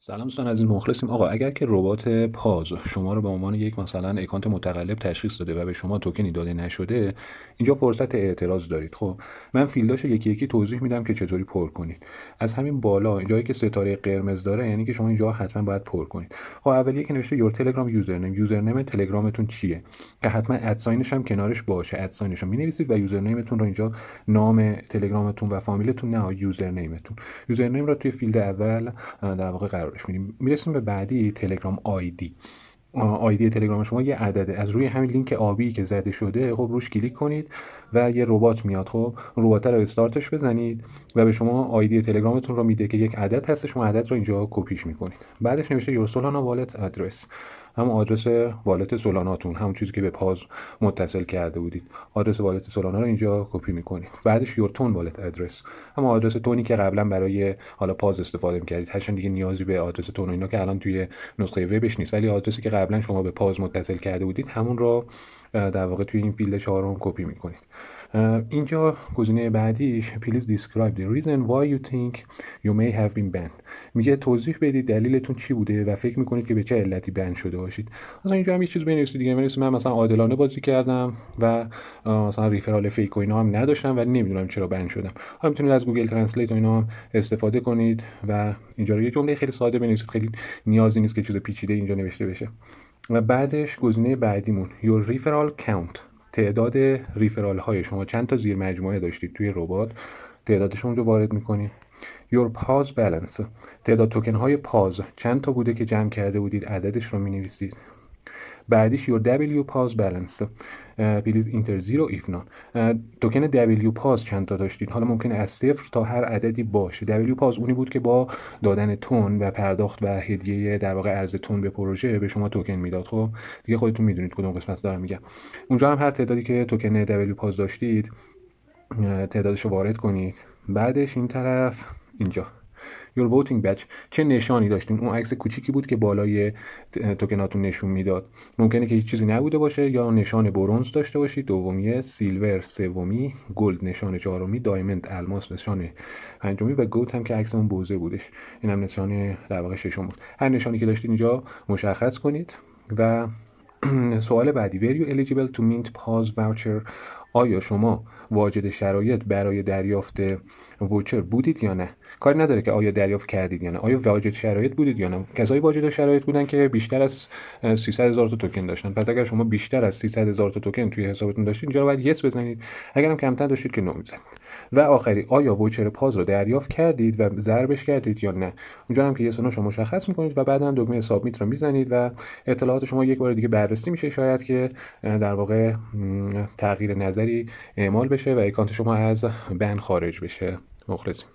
سلام دوستان عزیز، مخلصیم. آقا اگر که ربات پاز شما رو به عنوان یک مثلا اکانت متقلب تشخیص داده و به شما توکنی داده نشده، اینجا فرصت اعتراض دارید. خب من فیلداشو یکی یکی توضیح میدم که چطوری پر کنید. از همین بالا جایی که ستاره قرمز داره یعنی که شما اینجا حتما باید پر کنید. خب اولیه که نوشته یور تلگرام یوزرنیم تلگرامتون چیه که حتما ادساینش هم کنارش باشه. ادساینش رو مینویسید و یوزرنیمتون رو اینجا، نام تلگرامتون و فامیلتون، نه یوزرنیمتون. یوزرنیم رو توی فیلد اول در واقع قرارش میدیم. میرسیم به بعدی، تلگرام آیدی. آیدی تلگرام شما یه عدده. از روی همین لینک آبی که زده شده خب روش کلیک کنید و یه ربات میاد. خب ربات رو استارتش بزنید و به شما آیدی تلگرامتون رو میده که یک عدد هست. شما عدد رو اینجا کپیش میکنید. بعدش نوشته یور سولانا والت ادرس، همون آدرس والت سولاناتون، همون چیزی که به پاز متصل کرده بودید. آدرس والت سولانا رو اینجا کپی میکنید. بعدش یور تون والت ادرس، همون آدرس تونی که قبلا برای حالا پاز استفاده میکردید. هرچند دیگه نیازی به آدرس تون و اینا که الان توی نسخه وبش نیست، ولی آدرسی که قبلا شما به پاز متصل کرده بودید همون رو در واقع توی این فیلد چهارم کپی میکنید. اینجا گزینه بعدیش please describe the reason why you think you may have been banned، میگه توضیح بدید دلیلتون چی بوده و فکر میکنید که به چه علتی بند شده باشید. مثلا اینجا هم یه چیز بنویسید دیگه. من مثلا عادلانه بازی کردم و مثلا ریفرال فیک و اینا هم نداشتم ولی نمیدونم چرا بند شدم. حالا میتونید از گوگل ترنسلیت و اینا هم استفاده کنید و اینجا رو یه جمله خیلی ساده بنویسید. خیلی نیازی نیست که چیز پیچیده اینجا نوشته بشه. و بعدش گزینه بعدیمون your referral count، تعداد ریفرال های شما، چند تا زیر مجموعه داشتید توی ربات، تعدادش اونجا وارد میکنید. your pause balance، تعداد توکن های پاز چند تا بوده که جمع کرده بودید، عددش رو مینویسید. بعدیش your W pause balance please enter 0 if none، توکن W pause چند تا داشتید. حالا ممکنه از 0 تا هر عددی باشه. W pause اونی بود که با دادن تون و پرداخت و هدیه در واقع ارز تون به پروژه به شما توکن میداد. خب دیگه خودتون میدونید کدوم قسمت دارم میگم. اونجا هم هر تعدادی که توکن W pause داشتید تعدادش رو وارد کنید. بعدش این طرف اینجا your voting badge، چه نشانی داشتین. اون عکس کوچیکی بود که بالای توکناتون نشون میداد. ممکنه که هیچ چیزی نبوده باشه، یا نشان برنز داشته باشید، دومیه، سیلور سومی، گلد نشان چهارمی، دایموند الماس نشان پنجمی و گوت هم که عکس اون بوزه بودش، این هم نشان در واقع ششم بود. هر نشانی که داشتین اینجا مشخص کنید. و سوال بعدی were you eligible to mint pause voucher، آیا شما واجد شرایط برای دریافت ووچر بودید یا نه؟ کاری نداره که آیا دریافت کردید یا نه، آیا واجد شرایط بودید یا نه. کسایی واجد شرایط بودن که بیشتر از 300,000 تا توکن داشتن. پس اگر شما بیشتر از 300,000 تا توکن توی حسابتون داشتید اینجا رو باید یس بزنید. اگر هم کمتر داشتید که نو میزنید. و آخری آیا ووچر پاز رو دریافت کردید و ضربش کردید یا نه. اونجا هم که یس و نو شما مشخص میکنید و بعداً دکمه سابمیت رو میزنید و اطلاعات شما یک بار دیگه بررسی میشه، شاید که در واقع تغییر نظری اعمال بشه و اکانت شما از بند خارج بشه. مخلصیم.